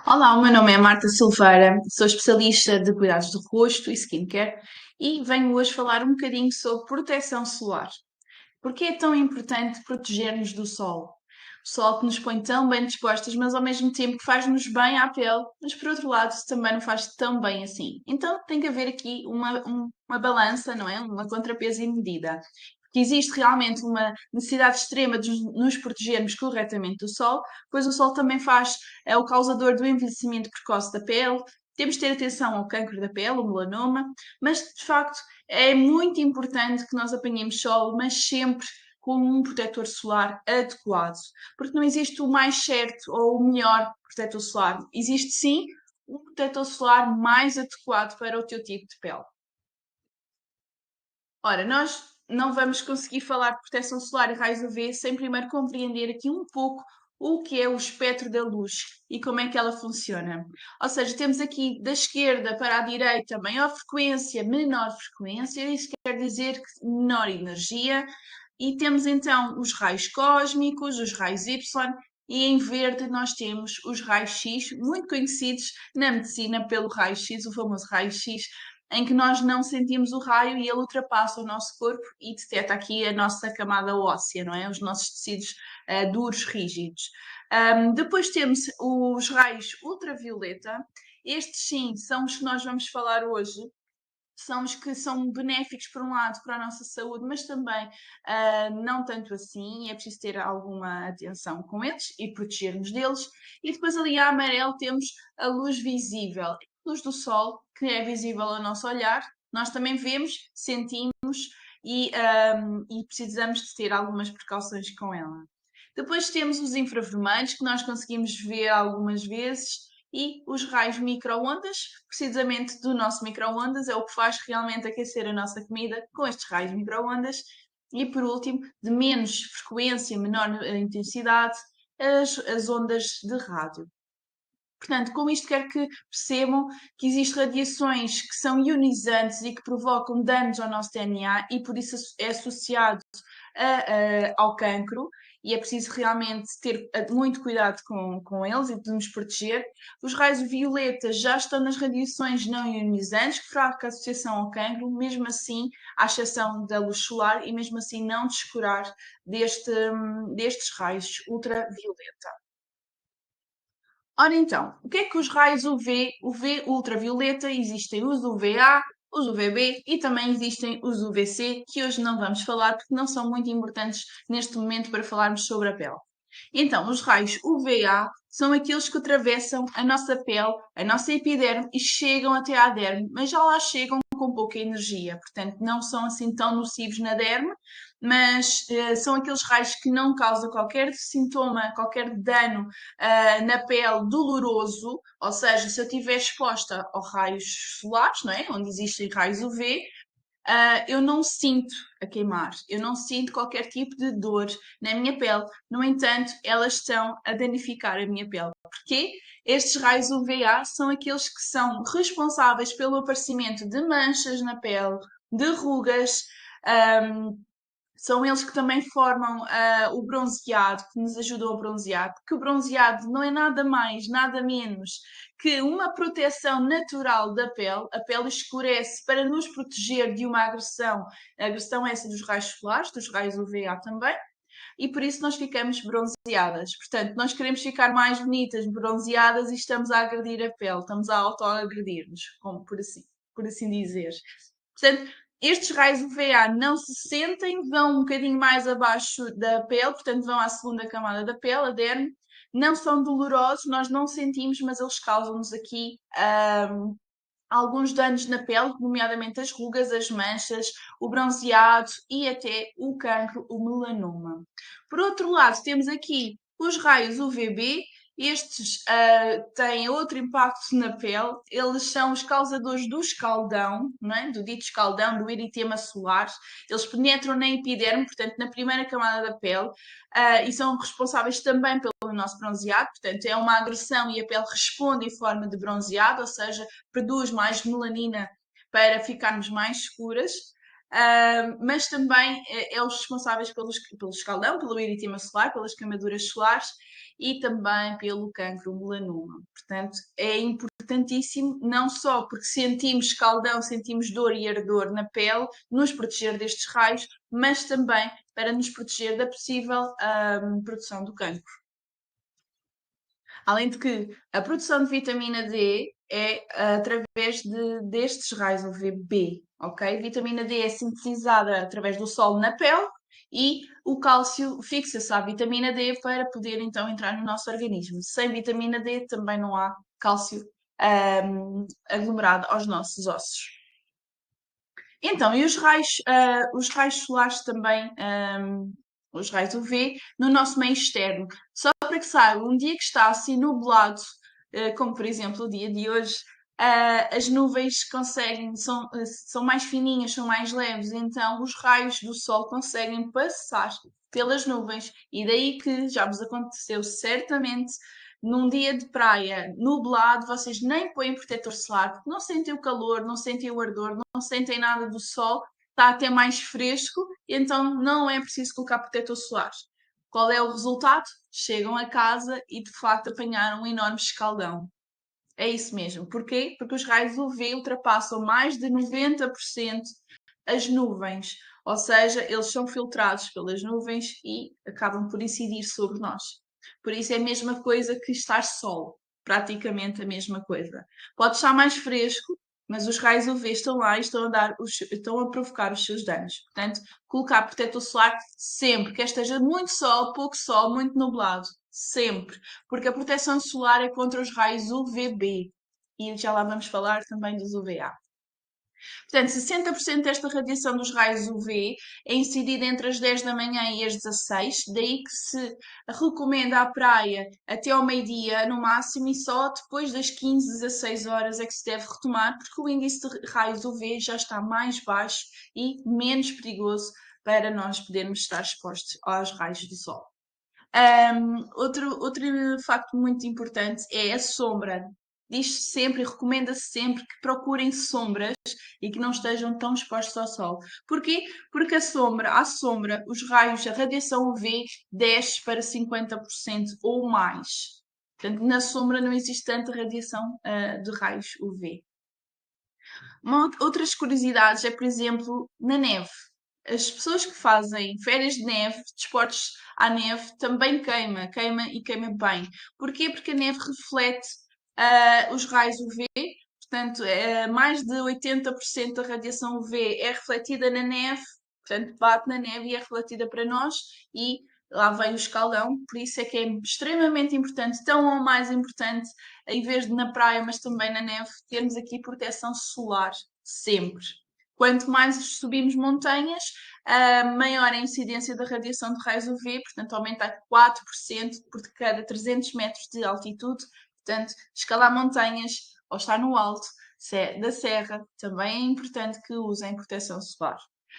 Olá, o meu nome é Marta Silveira, sou especialista de cuidados do rosto e skincare e venho hoje falar um bocadinho sobre proteção solar. Porque é tão importante proteger-nos do sol? O sol que nos põe tão bem dispostas, mas ao mesmo tempo que faz-nos bem à pele, mas por outro lado também não faz tão bem assim. Então tem que haver aqui uma balança, não é? Uma contrapeso e medida. Que existe realmente uma necessidade extrema de nos protegermos corretamente do sol, pois o sol também é o causador do envelhecimento precoce da pele. Temos de ter atenção ao cancro da pele, o melanoma, mas de facto é muito importante que nós apanhemos sol, mas sempre com um protetor solar adequado. Porque não existe o mais certo ou o melhor protetor solar. Existe sim um protetor solar mais adequado para o teu tipo de pele. Ora, nós não vamos conseguir falar de proteção solar e raios UV sem primeiro compreender aqui um pouco o que é o espectro da luz e como é que ela funciona. Ou seja, temos aqui da esquerda para a direita maior frequência, menor frequência, isso quer dizer que menor energia, e temos então os raios cósmicos, os raios Y, e em verde nós temos os raios X, muito conhecidos na medicina pelo raio X, o famoso raio X, em que nós não sentimos o raio e ele ultrapassa o nosso corpo e detecta aqui a nossa camada óssea, não é? Os nossos tecidos duros, rígidos. Depois temos os raios ultravioleta. Estes sim são os que nós vamos falar hoje, são os que são benéficos, por um lado, para a nossa saúde, mas também não tanto assim. É preciso ter alguma atenção com eles e proteger-nos deles. E depois, ali a amarelo, temos a luz visível, a luz do sol, que é visível ao nosso olhar. Nós também vemos, sentimos e precisamos de ter algumas precauções com ela. Depois temos os infravermelhos, que nós conseguimos ver algumas vezes, e os raios micro-ondas, precisamente do nosso micro-ondas, é o que faz realmente aquecer a nossa comida com estes raios micro-ondas. E por último, de menos frequência, menor intensidade, as ondas de rádio. Portanto, com isto quero que percebam que existem radiações que são ionizantes e que provocam danos ao nosso DNA e por isso é associado ao cancro, e é preciso realmente ter muito cuidado com eles e de nos proteger. Os raios violetas já estão nas radiações não ionizantes, que fraca associação ao cancro, mesmo assim, à exceção da luz solar, e mesmo assim não descurar destes raios ultravioleta. Ora então, o que é que os raios UV ultravioleta? Existem os UVA, os UVB e também existem os UVC, que hoje não vamos falar porque não são muito importantes neste momento para falarmos sobre a pele. Então, os raios UVA são aqueles que atravessam a nossa pele, a nossa epiderme e chegam até à derme, mas já lá chegam com pouca energia, portanto não são assim tão nocivos na derme, mas são aqueles raios que não causam qualquer sintoma, qualquer dano na pele doloroso, ou seja, se eu estiver exposta aos raios solares, não é? Onde existem raios UV, eu não sinto a queimar, eu não sinto qualquer tipo de dor na minha pele. No entanto, elas estão a danificar a minha pele. Porquê? Estes raios UVA são aqueles que são responsáveis pelo aparecimento de manchas na pele, de rugas, um, são eles que também formam o bronzeado, que nos ajudam a bronzear, porque o bronzeado não é nada mais, nada menos que uma proteção natural da pele. A pele escurece para nos proteger de uma agressão, a agressão essa dos raios solares, dos raios UVA também, e por isso nós ficamos bronzeadas. Portanto, nós queremos ficar mais bonitas, bronzeadas, e estamos a agredir a pele, estamos a auto-agredir-nos, como por assim dizer. Portanto, estes raios UVA não se sentem, vão um bocadinho mais abaixo da pele, portanto vão à segunda camada da pele, a derme, não são dolorosos, nós não sentimos, mas eles causam-nos aqui alguns danos na pele, nomeadamente as rugas, as manchas, o bronzeado e até o cancro, o melanoma. Por outro lado, temos aqui os raios UVB. Estes têm outro impacto na pele, eles são os causadores do escaldão, não é? Do dito escaldão, do eritema solar. Eles penetram na epiderme, portanto, na primeira camada da pele, e são responsáveis também pelo nosso bronzeado, portanto, é uma agressão e a pele responde em forma de bronzeado, ou seja, produz mais melanina para ficarmos mais escuras. Mas também é os responsáveis pelo escaldão, pelo eritema solar, pelas queimaduras solares, e também pelo cancro melanoma. Portanto, é importantíssimo, não só porque sentimos escaldão, sentimos dor e ardor na pele, nos proteger destes raios, mas também para nos proteger da possível produção do cancro. Além de que a produção de vitamina D é através destes raios UVB, ok? Vitamina D é sintetizada através do sol na pele e o cálcio fixa-se à vitamina D para poder então entrar no nosso organismo. Sem vitamina D também não há cálcio aglomerado aos nossos ossos. Então, e os raios solares também, os raios UV, no nosso meio externo. Só para que saibam, um dia que está assim nublado, como por exemplo o dia de hoje, as nuvens são mais fininhas, são mais leves, então os raios do sol conseguem passar pelas nuvens. E daí que já vos aconteceu certamente num dia de praia nublado, vocês nem põem protetor solar, porque não sentem o calor, não sentem o ardor, não sentem nada do sol, está até mais fresco, então não é preciso colocar protetor solar. Qual é o resultado? Chegam a casa e de facto apanharam um enorme escaldão. É isso mesmo. Porquê? Porque os raios UV ultrapassam mais de 90% as nuvens, ou seja, eles são filtrados pelas nuvens e acabam por incidir sobre nós. Por isso é a mesma coisa que estar sol, praticamente a mesma coisa. Pode estar mais fresco, mas os raios UV estão lá e estão a provocar os seus danos. Portanto, colocar protetor solar sempre, quer esteja muito sol, pouco sol, muito nublado, sempre, porque a proteção solar é contra os raios UVB e já lá vamos falar também dos UVA. Portanto, 60% desta radiação dos raios UV é incidida entre as 10 da manhã e as 16, daí que se recomenda à praia até ao meio-dia no máximo e só depois das 15, 16 horas é que se deve retomar, porque o índice de raios UV já está mais baixo e menos perigoso para nós podermos estar expostos aos raios do sol. Outro facto muito importante é a sombra. Diz-se sempre e recomenda-se sempre que procurem sombras e que não estejam tão expostos ao sol. Porquê? Porque à sombra, os raios, a radiação UV desce para 50% ou mais. Portanto, na sombra não existe tanta radiação de raios UV. Outras curiosidades é, por exemplo, na neve. As pessoas que fazem férias de neve, desportos à neve, também queima e queima bem. Porquê? Porque a neve reflete os raios UV, portanto, mais de 80% da radiação UV é refletida na neve, portanto, bate na neve e é refletida para nós e lá vem o escaldão, por isso é que é extremamente importante, tão ou mais importante, em vez de na praia, mas também na neve, termos aqui proteção solar, sempre. Quanto mais subimos montanhas, maior é a incidência da radiação de raios UV, portanto aumenta a 4% por cada 300 metros de altitude. Portanto, escalar montanhas ou estar no alto da serra também é importante que usem proteção solar.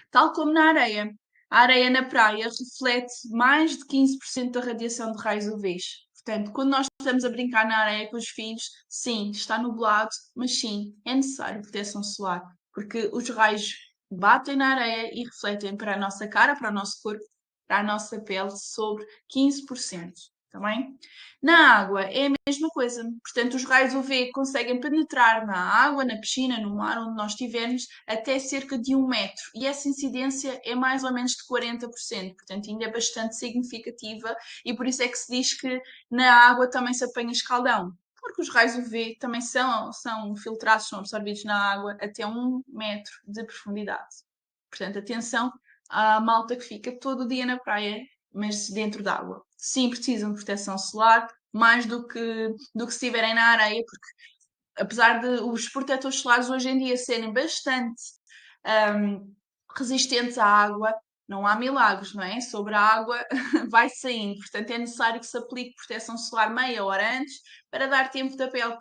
Tal como na areia. A areia na praia reflete mais de 15% da radiação de raios UV. Portanto, quando nós estamos a brincar na areia com os filhos, sim, está nublado, mas sim, é necessário proteção solar, porque os raios batem na areia e refletem para a nossa cara, para o nosso corpo, para a nossa pele, sobre 15%. Também. Na água é a mesma coisa. Portanto, os raios UV conseguem penetrar na água, na piscina, no mar, onde nós estivermos, até cerca de 1 metro. E essa incidência é mais ou menos de 40%. Portanto, ainda é bastante significativa e por isso é que se diz que na água também se apanha escaldão. Porque os raios UV também são filtrados, são absorvidos na água até 1 metro de profundidade. Portanto, atenção à malta que fica todo o dia na praia, mas dentro d'água. Sim, precisam de proteção solar, mais do que se estiverem na areia, porque apesar de os protetores solares hoje em dia serem bastante resistentes à água, não há milagres, não é? Sobre a água vai saindo, portanto é necessário que se aplique proteção solar meia hora antes para dar tempo da pele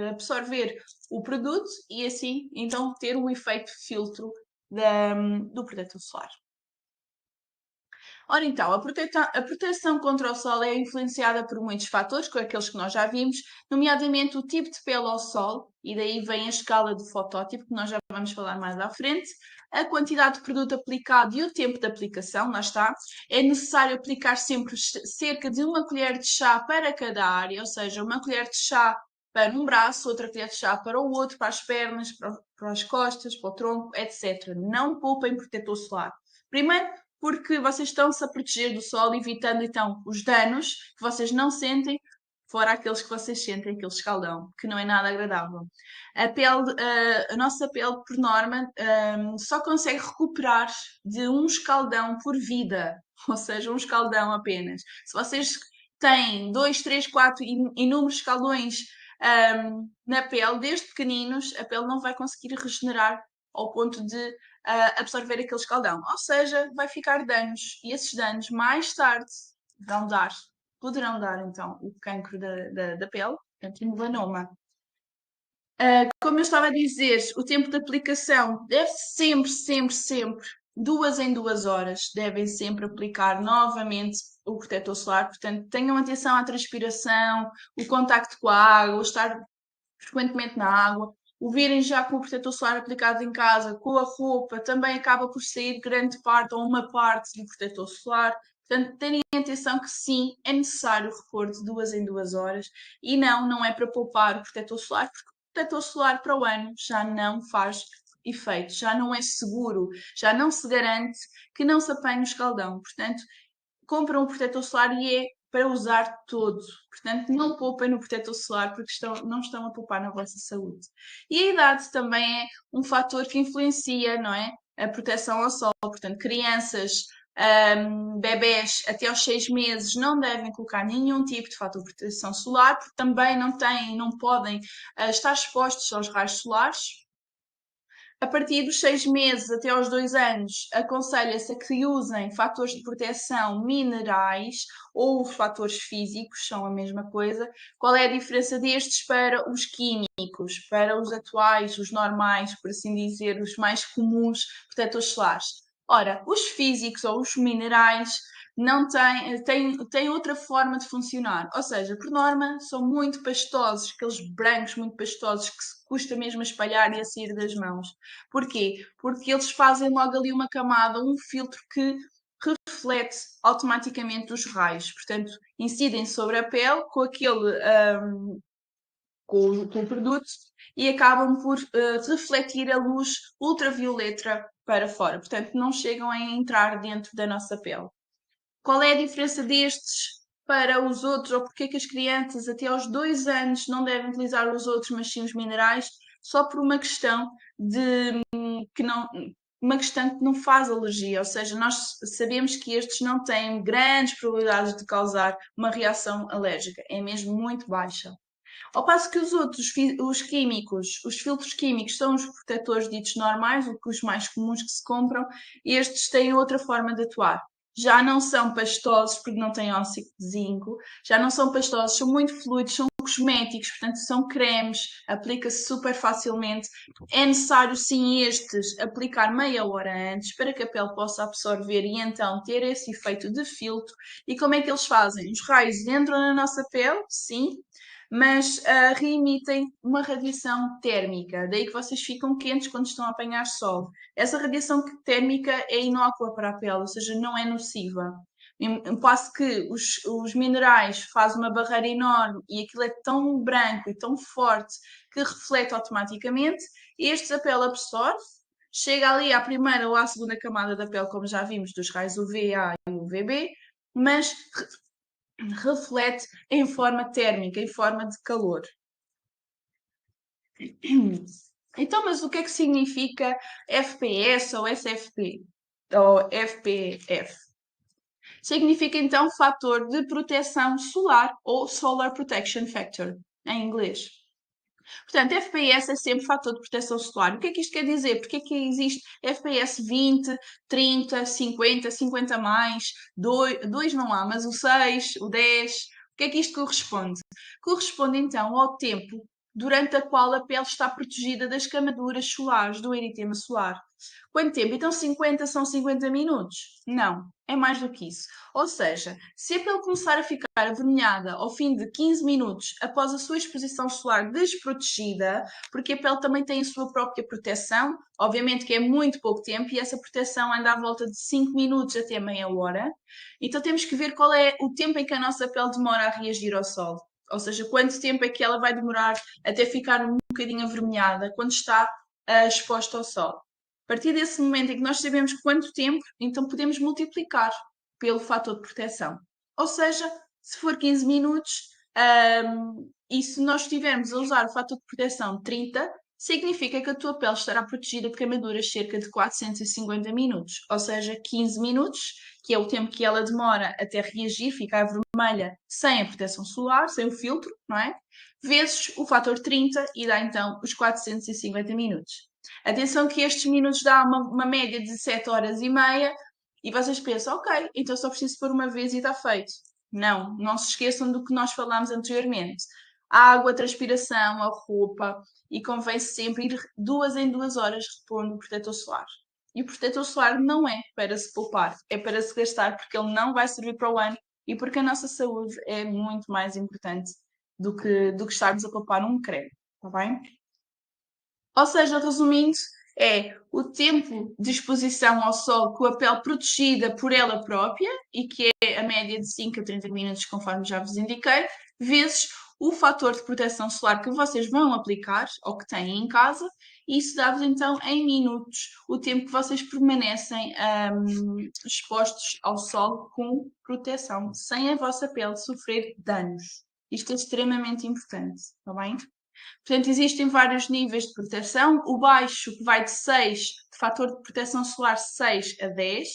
absorver o produto e assim então ter o efeito filtro do protetor solar. Ora então, a proteção contra o sol é influenciada por muitos fatores, com aqueles que nós já vimos, nomeadamente o tipo de pele ao sol, e daí vem a escala de fotótipo, que nós já vamos falar mais à frente, a quantidade de produto aplicado e o tempo de aplicação, lá está. É necessário aplicar sempre cerca de uma colher de chá para cada área, ou seja, uma colher de chá para um braço, outra colher de chá para o outro, para as pernas, para as costas, para o tronco, etc. Não poupem protetor solar. Primeiro, porque vocês estão-se a proteger do sol, evitando então os danos que vocês não sentem, fora aqueles que vocês sentem, aquele escaldão, que não é nada agradável. A pele, a nossa pele, por norma, só consegue recuperar de um escaldão por vida, ou seja, um escaldão apenas. Se vocês têm 2, 3, 4 inúmeros escaldões na pele, desde pequeninos, a pele não vai conseguir regenerar ao ponto de absorver aquele escaldão. Ou seja, vai ficar danos. E esses danos, mais tarde, poderão dar, então, o cancro da pele, portanto, o melanoma. Como eu estava a dizer, o tempo de aplicação deve sempre, 2 em 2 horas, devem sempre aplicar novamente o protetor solar. Portanto, tenham atenção à transpiração, o contacto com a água, estar frequentemente na água. O virem já com o protetor solar aplicado em casa, com a roupa, também acaba por sair grande parte ou uma parte do protetor solar. Portanto, tenham atenção que sim, é necessário repor de 2 em 2 horas e não é para poupar o protetor solar, porque o protetor solar para o ano já não faz efeito, já não é seguro, já não se garante que não se apanhe o escaldão. Portanto, compram um protetor solar e é para usar todo. Portanto, não poupem no protetor solar porque não estão a poupar na vossa saúde. E a idade também é um fator que influencia, não é? A proteção ao sol. Portanto, crianças, bebés até aos 6 meses não devem colocar nenhum tipo de fator de proteção solar porque também não podem estar expostos aos raios solares. A partir dos 6 meses até aos 2 anos, aconselha-se a que usem fatores de proteção minerais ou fatores físicos, são a mesma coisa. Qual é a diferença destes para os químicos, para os atuais, os normais, por assim dizer, os mais comuns protetores solares? Ora, os físicos ou os minerais não têm outra forma de funcionar. Ou seja, por norma, são muito pastosos, aqueles brancos muito pastosos que se custa mesmo a espalhar e a sair das mãos. Porquê? Porque eles fazem logo ali uma camada, um filtro que reflete automaticamente os raios. Portanto, incidem sobre a pele com com o produto e acabam por refletir a luz ultravioleta para fora. Portanto, não chegam a entrar dentro da nossa pele. Qual é a diferença destes para os outros, ou porque é que as crianças até aos 2 anos não devem utilizar os outros, mas sim os minerais, só por uma questão uma questão que não faz alergia, ou seja, nós sabemos que estes não têm grandes probabilidades de causar uma reação alérgica, é mesmo muito baixa. Ao passo que os outros, os químicos, os filtros químicos são os protetores ditos normais, os mais comuns que se compram, e estes têm outra forma de atuar. Já não são pastosos porque não têm óxido de zinco, já não são pastosos, são muito fluidos, são cosméticos, portanto são cremes, aplica-se super facilmente. É necessário sim estes aplicar meia hora antes para que a pele possa absorver e então ter esse efeito de filtro. E como é que eles fazem? Os raios entram na nossa pele, sim, mas reemitem uma radiação térmica, daí que vocês ficam quentes quando estão a apanhar sol. Essa radiação térmica é inócua para a pele, ou seja, não é nociva. Ao passo que os minerais fazem uma barreira enorme e aquilo é tão branco e tão forte que reflete automaticamente, estes a pele absorve, chega ali à primeira ou à segunda camada da pele, como já vimos, dos raios UVA e UVB, mas reflete em forma térmica, em forma de calor. Então, mas o que é que significa FPS ou SFP? Ou FPF? Significa então fator de proteção solar ou Solar Protection Factor, em inglês. Portanto, FPS é sempre fator de proteção solar. O que é que isto quer dizer? Porque é que existe FPS 20, 30, 50, 50 mais, 2 não há, mas o 6, o 10? O que é que isto corresponde? Corresponde então ao tempo durante a qual a pele está protegida das queimaduras solares, do eritema solar. Quanto tempo? Então 50 são 50 minutos? Não, é mais do que isso. Ou seja, se a pele começar a ficar avermelhada ao fim de 15 minutos após a sua exposição solar desprotegida, porque a pele também tem a sua própria proteção, obviamente que é muito pouco tempo e essa proteção anda à volta de 5 minutos até meia hora, então temos que ver qual é o tempo em que a nossa pele demora a reagir ao sol. Ou seja, quanto tempo é que ela vai demorar até ficar um bocadinho avermelhada quando está exposta ao sol. A partir desse momento em que nós sabemos quanto tempo, então podemos multiplicar pelo fator de proteção. Ou seja, se for 15 minutos, e se nós estivermos a usar o fator de proteção 30, significa que a tua pele estará protegida de queimaduras cerca de 450 minutos. Ou seja, 15 minutos, que é o tempo que ela demora até reagir, ficar vermelha sem a proteção solar, sem o filtro, não é? Vezes o fator 30 e dá então os 450 minutos. Atenção que estes minutos dá uma média de 7 horas e meia e vocês pensam, ok, então só preciso pôr uma vez e está feito. Não, não se esqueçam do que nós falámos anteriormente. A água, a transpiração, a roupa e convém sempre ir 2 em 2 horas repondo o protetor solar. E o protetor solar não é para se poupar, é para se gastar porque ele não vai servir para o ano e porque a nossa saúde é muito mais importante do que estarmos a poupar um creme, está bem? Ou seja, resumindo, é o tempo de exposição ao sol com a pele protegida por ela própria, e que é a média de 5 a 30 minutos, conforme já vos indiquei, vezes o fator de proteção solar que vocês vão aplicar ou que têm em casa, e isso dá-vos então em minutos o tempo que vocês permanecem expostos ao sol com proteção, sem a vossa pele sofrer danos. Isto é extremamente importante, está bem? Portanto, existem vários níveis de proteção. O baixo, que vai de 6, de fator de proteção solar 6 a 10.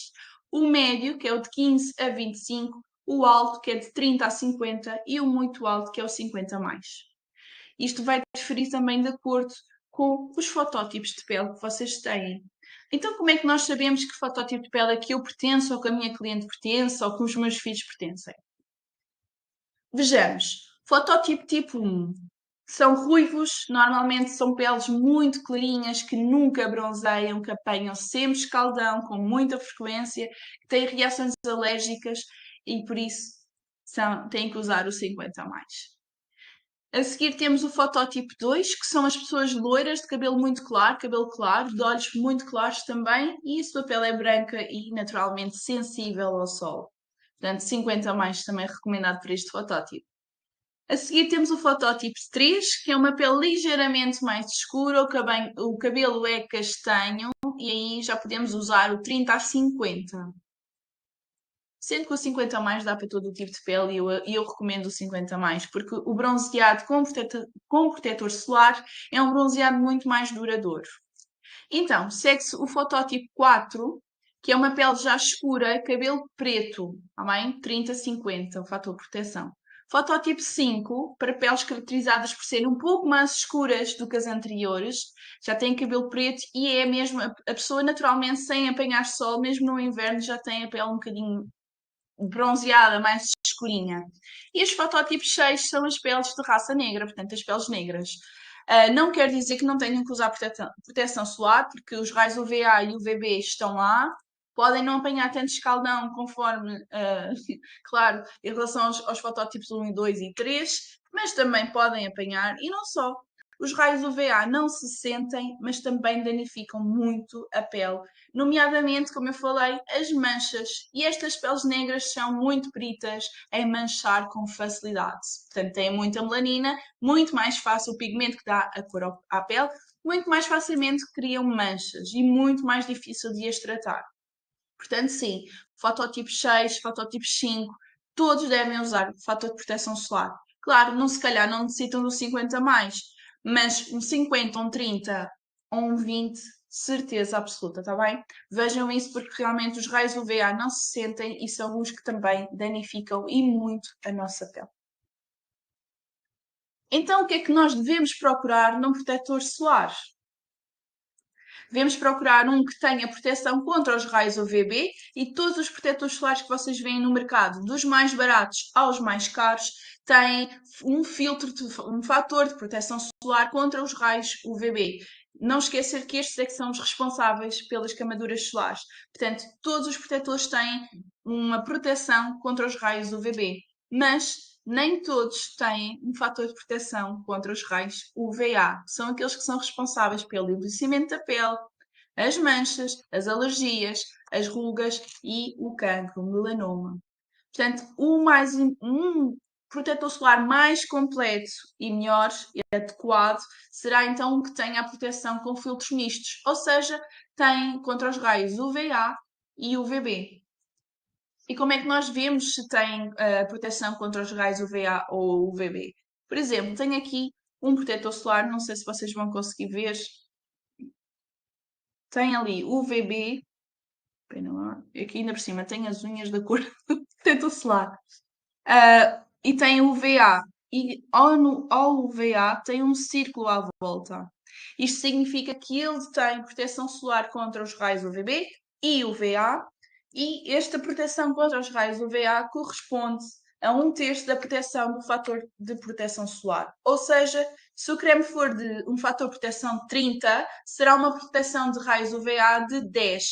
O médio, que é o de 15 a 25. O alto, que é de 30 a 50. E o muito alto, que é o 50 a mais. Isto vai diferir também de acordo com os fototipos de pele que vocês têm. Então, como é que nós sabemos que fototipo de pele é que eu pertenço, ou que a minha cliente pertence, ou que os meus filhos pertencem? Vejamos. Fototipo tipo 1. São ruivos, normalmente são peles muito clarinhas, que nunca bronzeiam, que apanham sempre escaldão com muita frequência, que têm reações alérgicas e por isso têm que usar o 50 a mais. A seguir temos o fotótipo 2, que são as pessoas loiras, de cabelo muito claro, cabelo claro, de olhos muito claros também, e a sua pele é branca e naturalmente sensível ao sol. Portanto, 50 a mais também é recomendado para este fotótipo. A seguir temos o fotótipo 3, que é uma pele ligeiramente mais escura, o cabelo é castanho e aí já podemos usar o 30 a 50. Sendo que o 50 a mais dá para todo o tipo de pele e eu recomendo o 50 a mais, porque o bronzeado com protetor solar é um bronzeado muito mais duradouro. Então, segue-se o fotótipo 4, que é uma pele já escura, cabelo preto, tá bem? 30 a 50, o fator de proteção. Fotótipo 5, para peles caracterizadas por serem um pouco mais escuras do que as anteriores, já tem cabelo preto e é mesmo a pessoa naturalmente sem apanhar sol, mesmo no inverno já tem a pele um bocadinho bronzeada, mais escurinha. E os fotótipos 6 são as peles de raça negra, portanto as peles negras. Não quer dizer que não tenham que usar proteção solar, porque os raios UVA e UVB estão lá, podem não apanhar tanto escaldão conforme, claro, em relação aos fotótipos 1 e 2 e 3, mas também podem apanhar, e não só. Os raios UVA não se sentem, mas também danificam muito a pele, nomeadamente, como eu falei, as manchas. E estas peles negras são muito peritas em manchar com facilidade. Portanto, têm muita melanina, muito mais fácil, o pigmento que dá a cor à pele, muito mais facilmente criam manchas e muito mais difícil de as tratar. Portanto, sim, fotótipo 6, fotótipo 5, todos devem usar fator de proteção solar. Claro, não se calhar não necessitam do 50 mais, mas um 50, um 30 ou um 20, certeza absoluta, está bem? Vejam isso porque realmente os raios UVA não se sentem e são os que também danificam e muito a nossa pele. Então, o que é que nós devemos procurar num protetor solar? Devemos procurar um que tenha proteção contra os raios UVB e todos os protetores solares que vocês veem no mercado, dos mais baratos aos mais caros, têm um filtro, um fator de proteção solar contra os raios UVB. Não esquecer que estes é que são os responsáveis pelas queimaduras solares. Portanto, todos os protetores têm uma proteção contra os raios UVB, mas nem todos têm um fator de proteção contra os raios UVA. São aqueles que são responsáveis pelo envelhecimento da pele, as manchas, as alergias, as rugas e o cancro, o melanoma. Portanto, um protetor solar mais completo e melhor e adequado será então um que tenha a proteção com filtros mistos, ou seja, tem contra os raios UVA e UVB. E como é que nós vemos se tem proteção contra os raios UVA ou UVB? Por exemplo, tenho aqui um protetor solar, não sei se vocês vão conseguir ver. Tem ali UVB, aqui ainda por cima tem as unhas da cor do protetor solar. E tem UVA. E ao UVA tem um círculo à volta. Isto significa que ele tem proteção solar contra os raios UVB e UVA, e esta proteção contra os raios UVA corresponde a 1/3 da proteção do fator de proteção solar. Ou seja, se o creme for de um fator de proteção de 30, será uma proteção de raios UVA de 10.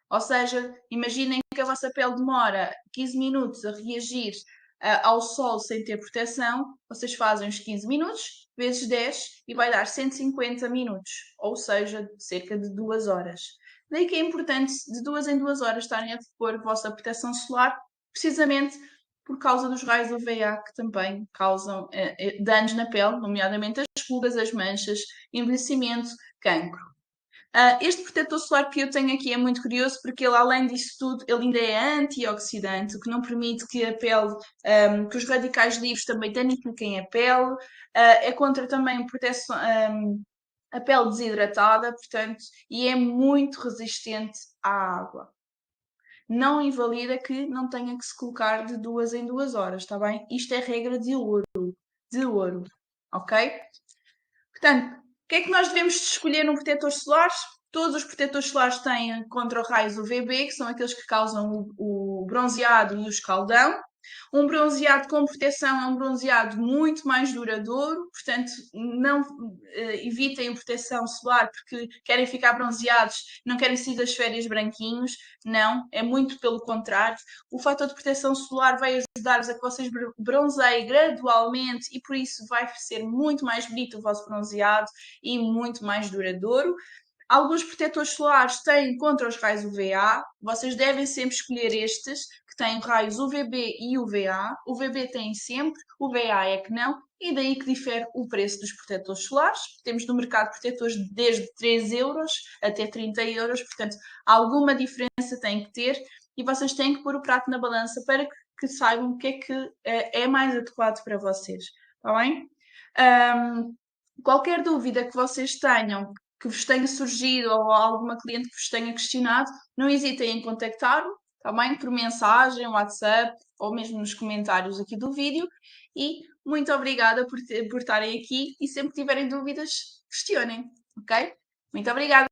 Ou seja, imaginem que a vossa pele demora 15 minutos a reagir ao sol sem ter proteção, vocês fazem os 15 minutos vezes 10 e vai dar 150 minutos, ou seja, cerca de 2 horas. Daí que é importante de 2 em 2 horas estarem a repor a vossa proteção solar, precisamente por causa dos raios UVA que também causam danos na pele, nomeadamente as rugas, as manchas, envelhecimento, cancro. Este protetor solar que eu tenho aqui é muito curioso porque ele, além disso tudo, ele ainda é antioxidante, o que não permite que a pele, que os radicais livres também danifiquem a pele, é contra também proteção, a pele desidratada, portanto, e é muito resistente à água. Não invalida que não tenha que se colocar de 2 em 2 horas, está bem? Isto é regra de ouro, ok? Portanto, o que é que nós devemos escolher no protetor solar? Todos os protetores solares têm contra raios UVB, que são aqueles que causam o bronzeado e o escaldão. Um bronzeado com proteção é um bronzeado muito mais duradouro, portanto, não evitem a proteção solar porque querem ficar bronzeados, não querem sair das férias branquinhos. Não, é muito pelo contrário. O fator de proteção solar vai ajudar-vos a que vocês bronzeiem gradualmente e por isso vai ser muito mais bonito o vosso bronzeado e muito mais duradouro. Alguns protetores solares têm contra os raios UVA. Vocês devem sempre escolher estes que têm raios UVB e UVA. UVB tem sempre, UVA é que não. E daí que difere o preço dos protetores solares. Temos no mercado protetores desde 3 euros até 30 euros. Portanto, alguma diferença tem que ter. E vocês têm que pôr o prato na balança para que saibam o que é mais adequado para vocês. Está bem? Qualquer dúvida que vocês tenham, que vos tenha surgido ou alguma cliente que vos tenha questionado, não hesitem em contactar-me, está bem? Por mensagem, WhatsApp ou mesmo nos comentários aqui do vídeo. E muito obrigada por estarem aqui e sempre que tiverem dúvidas, questionem, ok? Muito obrigada!